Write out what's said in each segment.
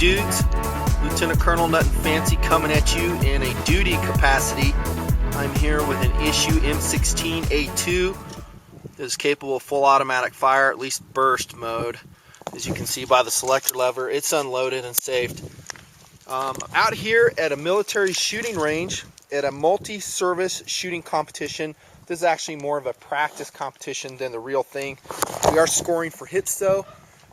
dudes? Lieutenant Colonel Nutnfancy coming at you in a duty capacity. I'm here with an issue M16A2 that is capable of full automatic fire, at least burst mode. As you can see by the selector lever, it's unloaded and saved. Out here at a military shooting range at a multi-service shooting competition. This is actually more of a practice competition than the real thing. We are scoring for hits though.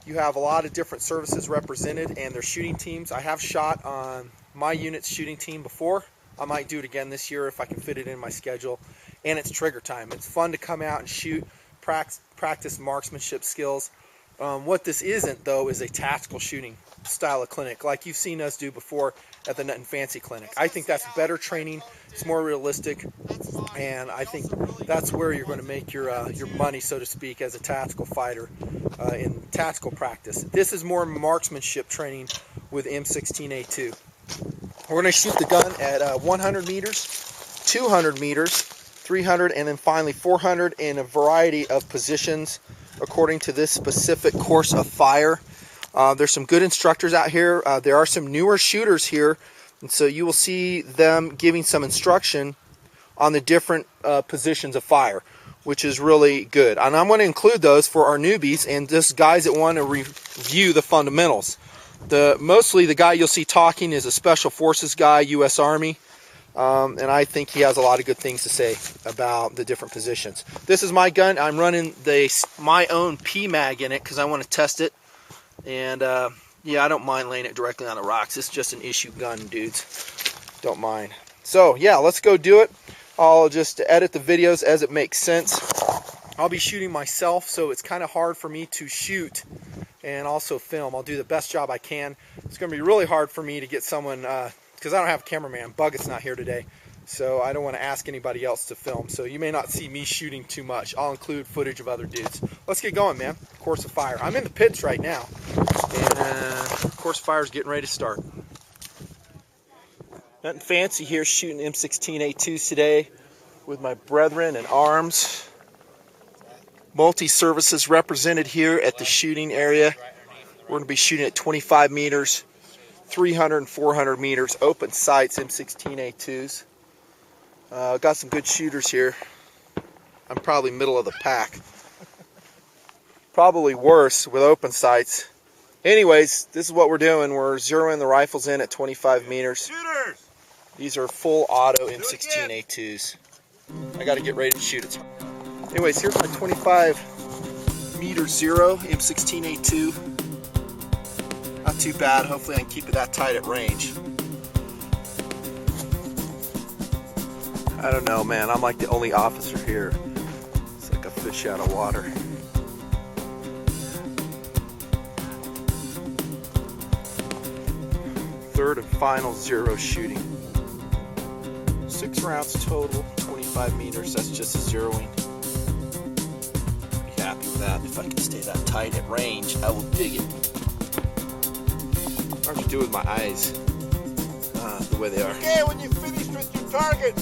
You have a lot of different services represented and their shooting teams. I have shot on my unit's shooting team before. I might do it again this year if I can fit it in my schedule. And it's trigger time. It's fun to come out and shoot, practice marksmanship skills. What this isn't though is a tactical shooting style of clinic like you've seen us do before at the Nutnfancy clinic. I think that's better training, it's more realistic, and I think that's where you're going to make your money, so to speak, as a tactical fighter in tactical practice. This is more marksmanship training with M16A2. We're going to shoot the gun at 100 meters, 200 meters, 300, and then finally 400 in a variety of positions according to this specific course of fire. There's some good instructors out here. There are some newer shooters here, and so you will see them giving some instruction on the different positions of fire, which is really good. And I'm going to include those for our newbies and just guys that want to review the fundamentals. Mostly the guy you'll see talking is a Special Forces guy, U.S. Army, and I think he has a lot of good things to say about the different positions. This is my gun. I'm running my own PMag in it because I want to test it. And yeah, I don't mind laying it directly on the rocks. It's just an issue gun, dudes. Don't mind. So yeah, let's go do it. I'll just edit the videos as it makes sense. I'll be shooting myself, so it's kind of hard for me to shoot and also film. I'll do the best job I can. It's going to be really hard for me to get someone, because I don't have a cameraman. Buggett's not here today, so I don't want to ask anybody else to film. So you may not see me shooting too much. I'll include footage of other dudes. Let's get going, man. Course of fire. I'm in the pits right now, and course of fire is getting ready to start. Nutnfancy here shooting M16A2s today with my brethren in arms. Multi-services represented here at the shooting area. We're going to be shooting at 25 meters, 300 and 400 meters, open sights, M16A2s. Got some good shooters here. I'm probably middle of the pack. Probably worse with open sights. Anyways, this is what we're doing. We're zeroing the rifles in at 25 meters. Shooters! These are full auto M16A2s. I got to get ready to shoot it. Anyways, here's my 25 meter zero M16A2. Not too bad. Hopefully I can keep it that tight at range. I don't know, man. I'm like the only officer here. It's like a fish out of water. Third and final zero shooting. 6 rounds total, 25 meters. That's just a zeroing. Be happy with that. If I can stay that tight at range, I will dig it. Hard to do with my eyes, the way they are. Okay, when you finish with your target,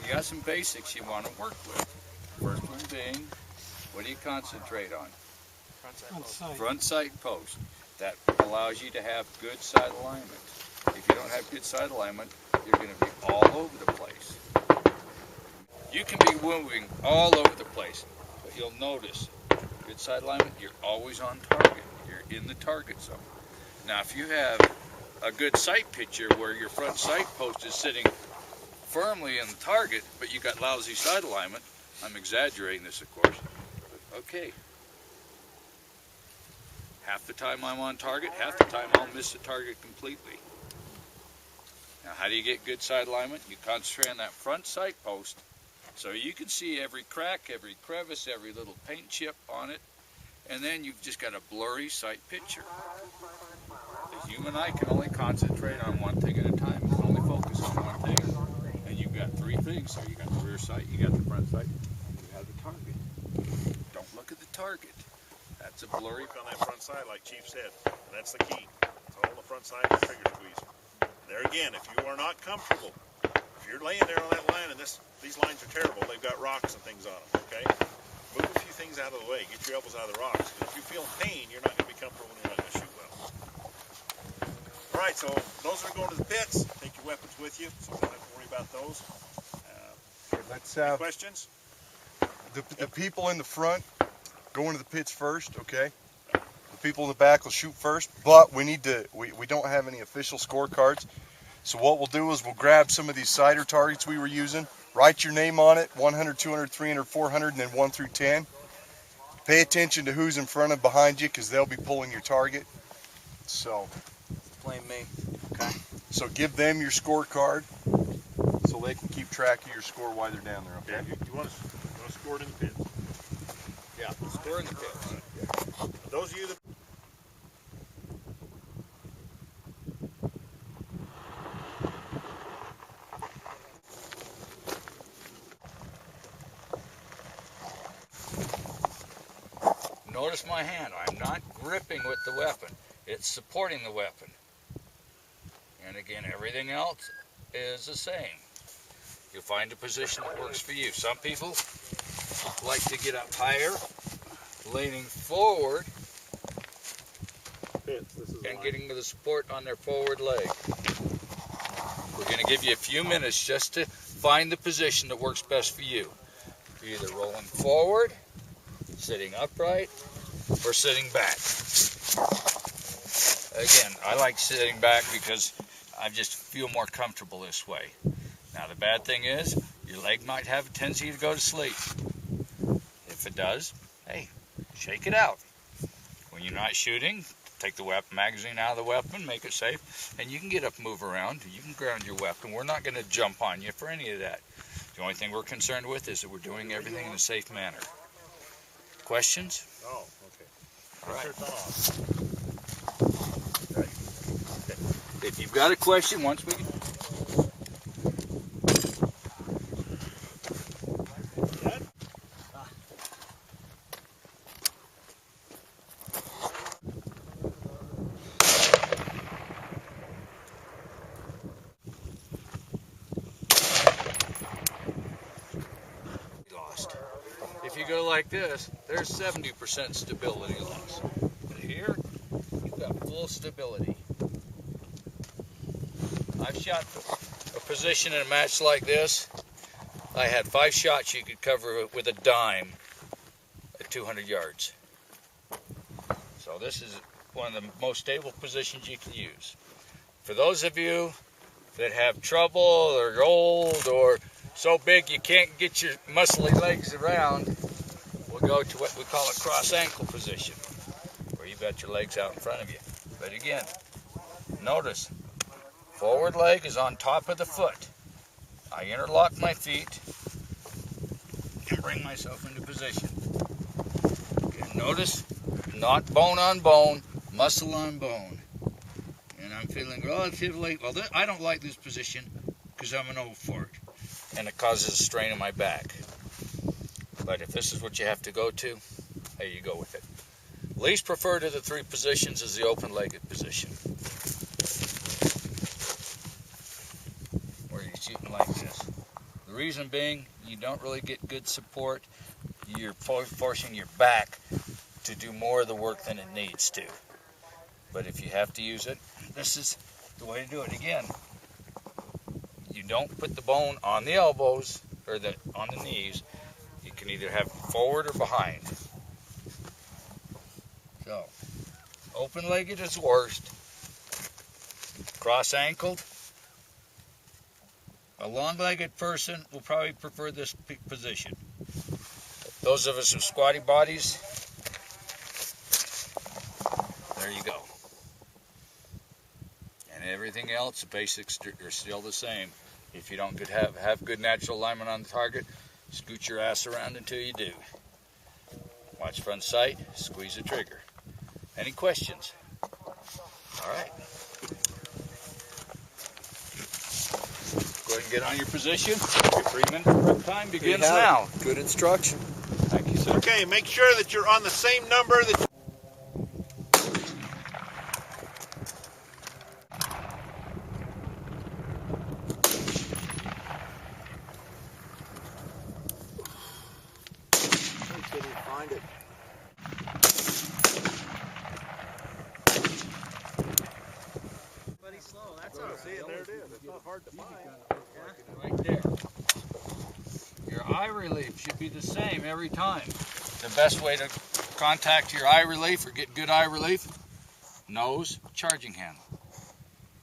you got some basics you want to work with. First one being, what do you concentrate on? Front sight post. That allows you to have good sight alignment. If you don't have good sight alignment, you're going to be all over the place. You can be moving all over the place, but you'll notice, good sight alignment, you're always on target. You're in the target zone. Now, if you have a good sight picture where your front sight post is sitting firmly in the target, but you got lousy sight alignment, I'm exaggerating this, of course, but okay. Half the time I'm on target, half the time I'll miss the target completely. Now, how do you get good sight alignment? You concentrate on that front sight post so you can see every crack, every crevice, every little paint chip on it, and then you've just got a blurry sight picture. The human eye can only concentrate on one thing at a time. It can only focus on one thing. And you've got 3 things. So you got the rear sight, you got the front sight, and you have the target. Don't look at the target. That's a blurry. Work on that front side, like Chief said. That's the key. front side of the trigger squeeze. There again, if you are not comfortable, if you're laying there on that line and these lines are terrible, they've got rocks and things on them, okay? Move a few things out of the way. Get your elbows out of the rocks. If you feel pain, you're not going to be comfortable and you're not going to shoot well. All right, so those that are going to the pits, take your weapons with you, so we don't have to worry about those. Any questions? The people in the front go into the pits first, okay? The people in the back will shoot first, but we don't have any official scorecards. So what we'll do is we'll grab some of these cider targets we were using, write your name on it, 100, 200, 300, 400, and then 1 through 10. Pay attention to who's in front and behind you because they'll be pulling your target. So, Blame me. Okay. so give them your scorecard so they can keep track of your score while they're down there, okay? You want to score it in the pits. Yeah, score in the pits. Those of you that Notice my hand. I'm not gripping with the weapon. It's supporting the weapon. And again, everything else is the same. You'll find a position that works for you. Some people like to get up higher, leaning forward, and getting the support on their forward leg. We're going to give you a few minutes just to find the position that works best for you. You're either rolling forward, sitting upright, or sitting back. Again, I like sitting back because I just feel more comfortable this way. Now the bad thing is, your leg might have a tendency to go to sleep. If it does, hey, shake it out. When you're not shooting, take the weapon magazine out of the weapon, make it safe, and you can get up and move around. You can ground your weapon. We're not going to jump on you for any of that. The only thing we're concerned with is that we're doing everything in a safe manner. Questions? Oh, okay. All right. Turn off. If you've got a question, once we... If you go like this, there's 70% stability loss. But here, you've got full stability. I've shot a position in a match like this. I had 5 shots you could cover with a dime at 200 yards. So this is one of the most stable positions you can use. For those of you that have trouble or are old or so big you can't get your muscly legs around, we'll go to what we call a cross ankle position, where you've got your legs out in front of you. But again, notice, forward leg is on top of the foot. I interlock my feet and bring myself into position. Again, notice, not bone on bone, muscle on bone. And I'm feeling relatively, well, I don't like this position because I'm an old fart, and it causes a strain in my back. But if this is what you have to go to, there you go with it. Least preferred of the 3 positions is the open-legged position, where you're shooting like this. The reason being, you don't really get good support. You're forcing your back to do more of the work than it needs to. But if you have to use it, this is the way to do it. Again, you don't put the bone on the elbows or on the knees. You can either have forward or behind. So, open-legged is worst. Cross-ankled. A long-legged person will probably prefer this position. Those of us with squatty bodies, there you go. And everything else, the basics are still the same. If you don't have good natural alignment on the target, scoot your ass around until you do. Watch front sight, squeeze the trigger. Any questions? All right. Go ahead and get on your position. Your 3-minute prep time begins now. Good instruction. Thank you, sir. Okay, make sure that you're on the same number that find it. Buddy, slow. That's all. See it, there it is. It's not hard to find. Right there. Your eye relief should be the same every time. The best way to contact your eye relief or get good eye relief, nose, charging handle.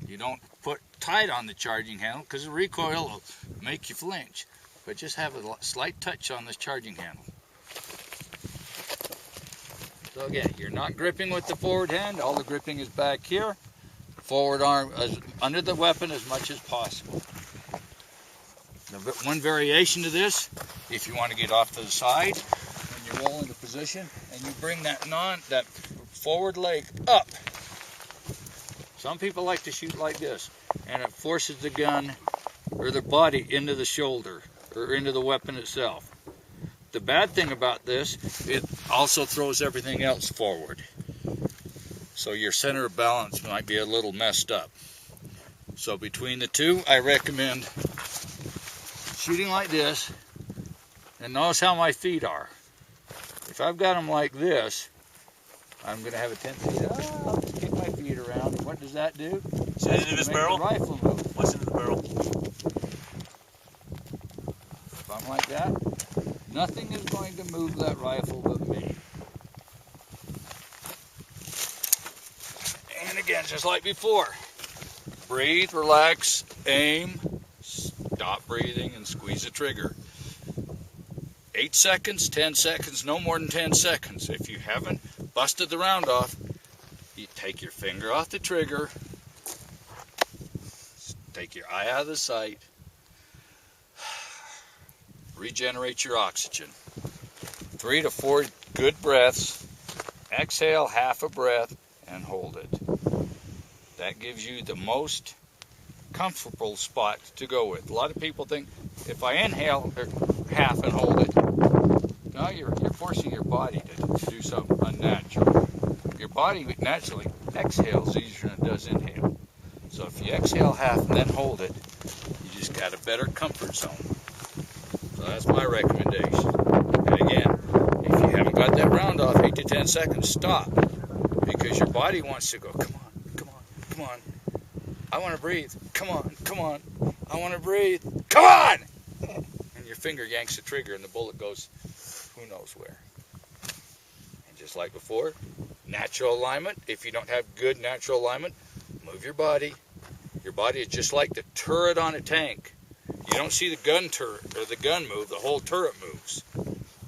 You don't put tight on the charging handle because the recoil will make you flinch, but just have a slight touch on this charging handle. So again, you're not gripping with the forward hand, all the gripping is back here. Forward arm under the weapon as much as possible. One variation to this, if you want to get off to the side, when you roll into position and you bring that forward leg up. Some people like to shoot like this, and it forces the gun or the body into the shoulder or into the weapon itself. The bad thing about this, it also throws everything else forward. So your center of balance might be a little messed up. So between the two, I recommend shooting like this, and notice how my feet are. If I've got them like this, I'm going to have a tendency to I'll just kick my feet around. What does that do? Send it into this barrel? The rifle move. What's into the barrel? If I'm like that, nothing is going to move that rifle but me. And again, just like before, breathe, relax, aim, stop breathing, and squeeze the trigger. 8 seconds, 10 seconds, no more than 10 seconds. If you haven't busted the round off, you take your finger off the trigger, take your eye out of the sight, regenerate your oxygen. 3 to 4 good breaths, exhale half a breath, and hold it. That gives you the most comfortable spot to go with. A lot of people think if I inhale half and hold it, no, you're forcing your body to do something unnatural. Your body naturally exhales easier than it does inhale. So if you exhale half and then hold it, you just got a better comfort zone. So that's my recommendation. And again, if you haven't got that round off, 8 to 10 seconds, stop. Because your body wants to go, come on, come on, come on. I want to breathe. Come on, come on. I want to breathe. Come on! And your finger yanks the trigger and the bullet goes who knows where. And just like before, natural alignment. If you don't have good natural alignment, move your body. Your body is just like the turret on a tank. You don't see the gun turret or the gun move, the whole turret moves.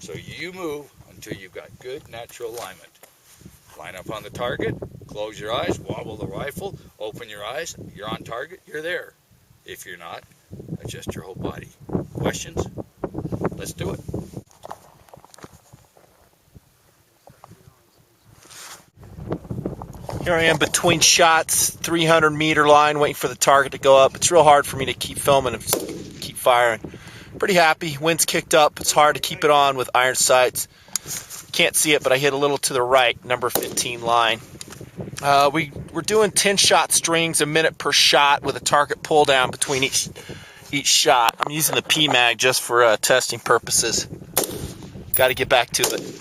So you move until you've got good natural alignment. Line up on the target, close your eyes, wobble the rifle, open your eyes, you're on target, you're there. If you're not, adjust your whole body. Questions? Let's do it. Here I am between shots, 300-meter line, waiting for the target to go up. It's real hard for me to keep filming and keep firing. Pretty happy. Wind's kicked up. It's hard to keep it on with iron sights. Can't see it, but I hit a little to the right, number 15 line. We're doing 10-shot strings a minute per shot with a target pull down between each shot. I'm using the PMag just for testing purposes. Got to get back to it.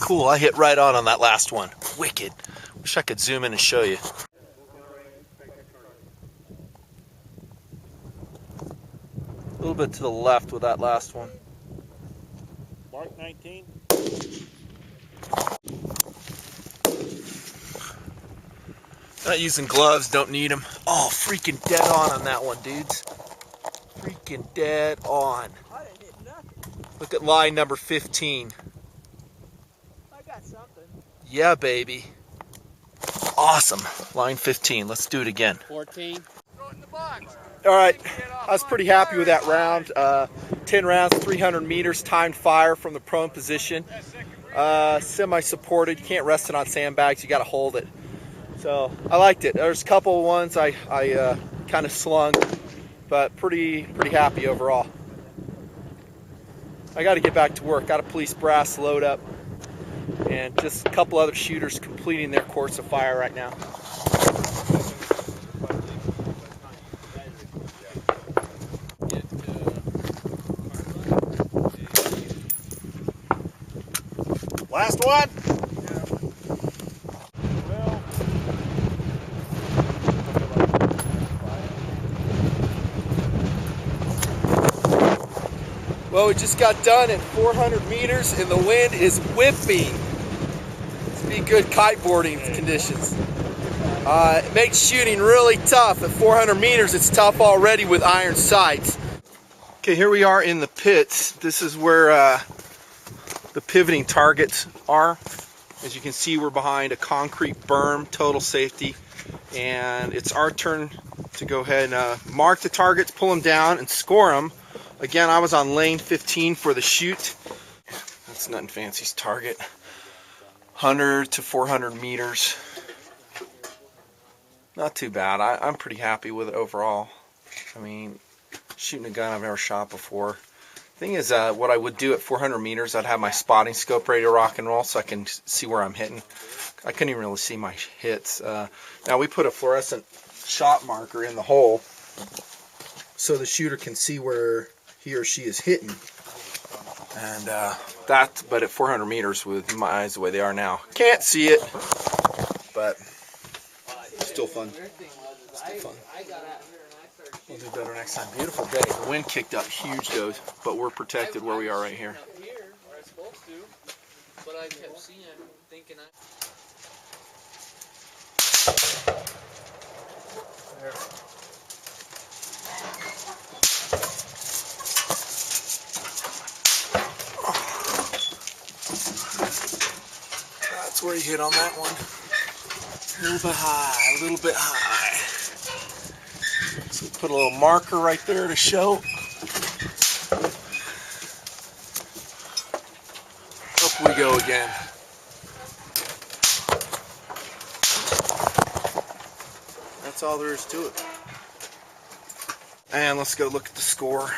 Cool, I hit right on that last one. Wicked. Wish I could zoom in and show you. A little bit to the left with that last one. Mark 19. Not using gloves, don't need them. Oh, freaking dead on that one, dudes. Freaking dead on. I didn't hit nothing. Look at line number 15. I got something. Yeah, baby. Awesome. Line 15. Let's do it again. 14. Throw it in the box. All right. I was pretty happy with that round. 10 rounds, 300 meters, timed fire from the prone position. Semi-supported. You can't rest it on sandbags. You got to hold it. So I liked it. There's a couple of ones I kind of slung, but pretty happy overall. I got to get back to work. Got a police brass load up, and just a couple other shooters completing their course of fire right now. Last one. Well, we just got done at 400 meters and the wind is whipping. It's be good kiteboarding conditions. It makes shooting really tough. At 400 meters, it's tough already with iron sights. Okay, here we are in the pits. This is where the pivoting targets are. As you can see, we're behind a concrete berm, total safety. And it's our turn to go ahead and mark the targets, pull them down, and score them. Again, I was on lane 15 for the shoot. That's Nutnfancy's target. 100 to 400 meters. Not too bad. I'm pretty happy with it overall. I mean, shooting a gun I've never shot before. Thing is, what I would do at 400 meters, I'd have my spotting scope ready to rock and roll so I can see where I'm hitting. I couldn't even really see my hits. Now we put a fluorescent shot marker in the hole so the shooter can see where he or she is hitting. And but at 400 meters with my eyes the way they are now, can't see it, but still fun. Still fun. We'll do better next time. Beautiful day. The wind kicked up huge though, but we're protected where we are right here. But I kept seeing, thinking There. That's where you hit on that one. A little bit high, a little bit high. So we put a little marker right there to show. Up we go again. That's all there is to it. And let's go look at the score.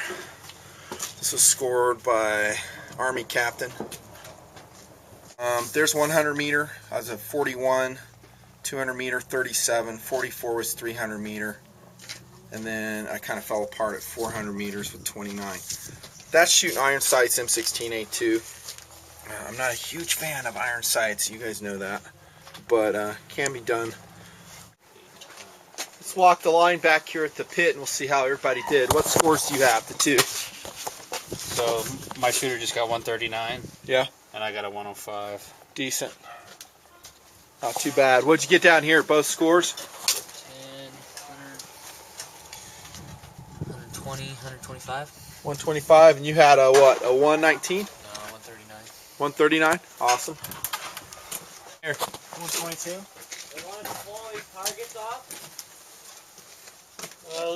This was scored by Army Captain. There's 100 meter. I was at 41, 200 meter, 37, 44 was 300 meter. And then I kind of fell apart at 400 meters with 29. That's shooting iron sights M16A2. I'm not a huge fan of iron sights, you guys know that, but can be done. Let's walk the line back here at the pit and we'll see how everybody did. What scores do you have, the two? So my shooter just got 139. Yeah. And I got a 105. Decent. Not too bad. What'd you get down here at both scores? 10, 120, 125. 125, and you had a what? A 119? No, 139. 139? Awesome. Here. 122. They want to pull these targets off?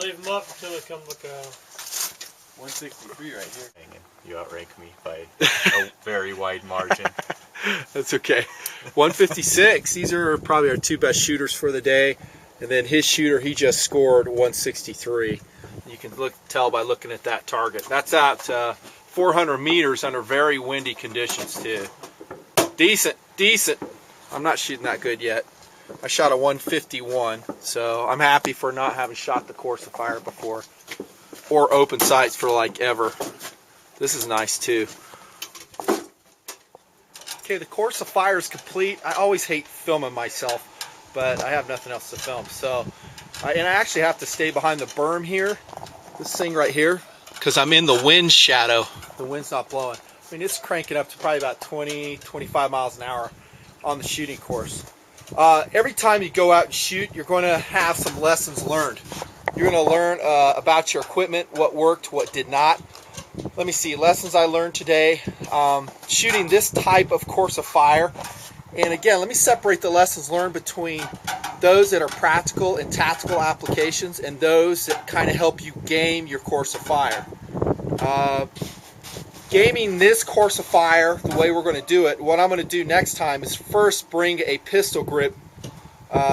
Leave them up until they come look around. 163 right here. You outrank me by a very wide margin. That's okay. 156. These are probably our two best shooters for the day. And then his shooter, he just scored 163. You can tell by looking at that target. That's at 400 meters under very windy conditions too. Decent, decent. I'm not shooting that good yet. I shot a 151, so I'm happy for not having shot the course of fire before. Or open sights for like ever. This is nice too. Okay, the course of fire is complete. I always hate filming myself, but I have nothing else to film. So, and I actually have to stay behind the berm here, this thing right here, because I'm in the wind shadow. The wind's not blowing. I mean, it's cranking up to probably about 20, 25 miles an hour on the shooting course. Every time you go out and shoot, you're going to have some lessons learned. You're going to learn about your equipment, what worked, what did not. Let me see, lessons I learned today. Shooting this type of course of fire. And again, let me separate the lessons learned between those that are practical and tactical applications and those that kind of help you game your course of fire. Gaming this course of fire, the way we're going to do it, what I'm going to do next time is first bring a pistol grip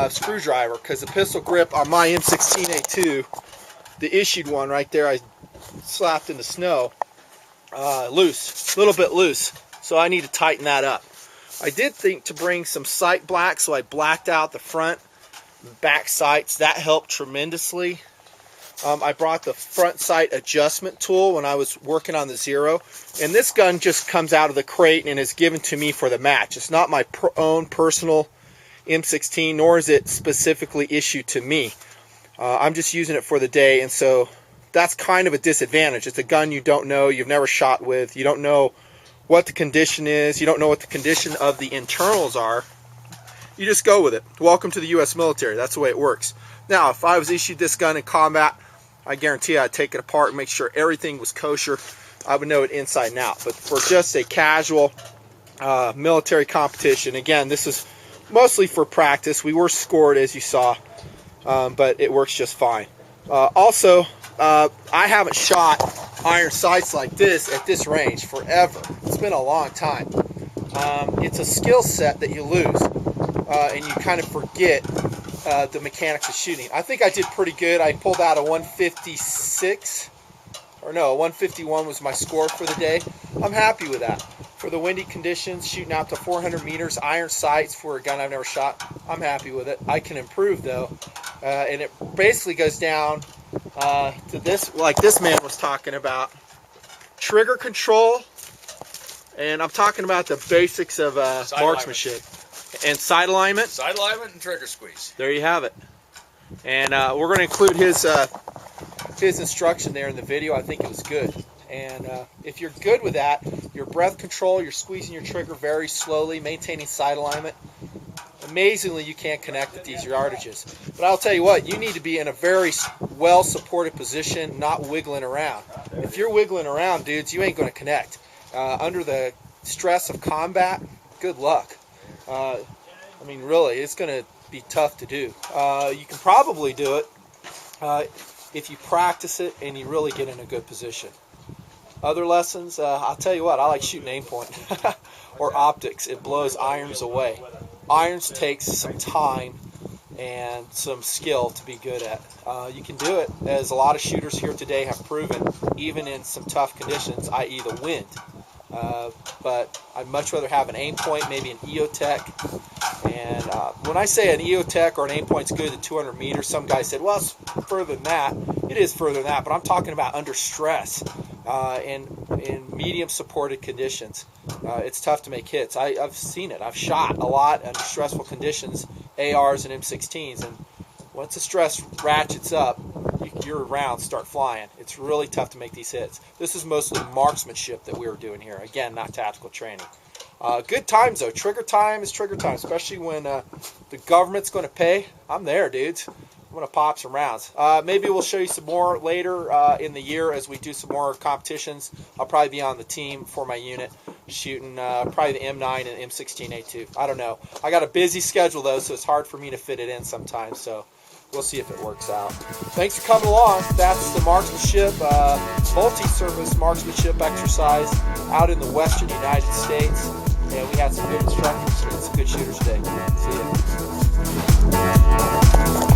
screwdriver, because the pistol grip on my M16A2, the issued one right there I slapped in the snow, loose, a little bit loose. So I need to tighten that up. I did think to bring some sight black, so I blacked out the front and back sights. That helped tremendously. I brought the front sight adjustment tool when I was working on the Zero, and this gun just comes out of the crate and is given to me for the match. It's not my own personal M16, nor is it specifically issued to me. I'm just using it for the day, and so that's kind of a disadvantage. It's a gun you don't know, you've never shot with, you don't know what the condition is, you don't know what the condition of the internals are. You just go with it. Welcome to the U.S. military. That's the way it works. Now, if I was issued this gun in combat, I guarantee I'd take it apart and make sure everything was kosher. I would know it inside and out. But for just a casual military competition, again, this is mostly for practice. We were scored, as you saw, but it works just fine. Also, I haven't shot iron sights like this at this range forever. It's been a long time. It's a skill set that you lose, and you kind of forget the mechanics of shooting. I think I did pretty good. I pulled out a 156, or no, a 151 was my score for the day. I'm happy with that. For the windy conditions, shooting out to 400 meters, iron sights for a gun I've never shot, I'm happy with it. I can improve though, and it basically goes down to this, like this man was talking about, trigger control, and I'm talking about the basics of marksmanship. And sight alignment. Sight alignment and trigger squeeze. There you have it. And we're going to include his instruction there in the video. I think it was good. And if you're good with that, your breath control, you're squeezing your trigger very slowly, maintaining sight alignment. Amazingly, you can't connect at these yardages. But I'll tell you what, you need to be in a very well-supported position, not wiggling around. If you're wiggling around, dudes, you ain't going to connect. Under the stress of combat, good luck. I mean, really, it's going to be tough to do. You can probably do it if you practice it and you really get in a good position. Other lessons, I'll tell you what, I like shooting aim point or optics. It blows irons away. Irons takes some time and some skill to be good at. You can do it, as a lot of shooters here today have proven, even in some tough conditions, i.e. the wind. But I'd much rather have an aim point, maybe an EOTech. And when I say an EOTech or an aim point's good at 200 meters, some guy said, well, it's further than that. It is further than that, but I'm talking about under stress in medium supported conditions. It's tough to make hits. I've seen it. I've shot a lot under stressful conditions, ARs and M16s, and once the stress ratchets up, your rounds start flying. It's really tough to make these hits. This is mostly marksmanship that we were doing here. Again, not tactical training. Good times though. Trigger time is trigger time, especially when the government's going to pay. I'm there, dudes. I'm going to pop some rounds. Maybe we'll show you some more later in the year as we do some more competitions. I'll probably be on the team for my unit shooting probably the M9 and M16A2. I don't know. I got a busy schedule though, so it's hard for me to fit it in sometimes. So we'll see if it works out. Thanks for coming along. That's the marksmanship, multi-service marksmanship exercise out in the western United States. And we had some good instructors and some good shooters today. See ya.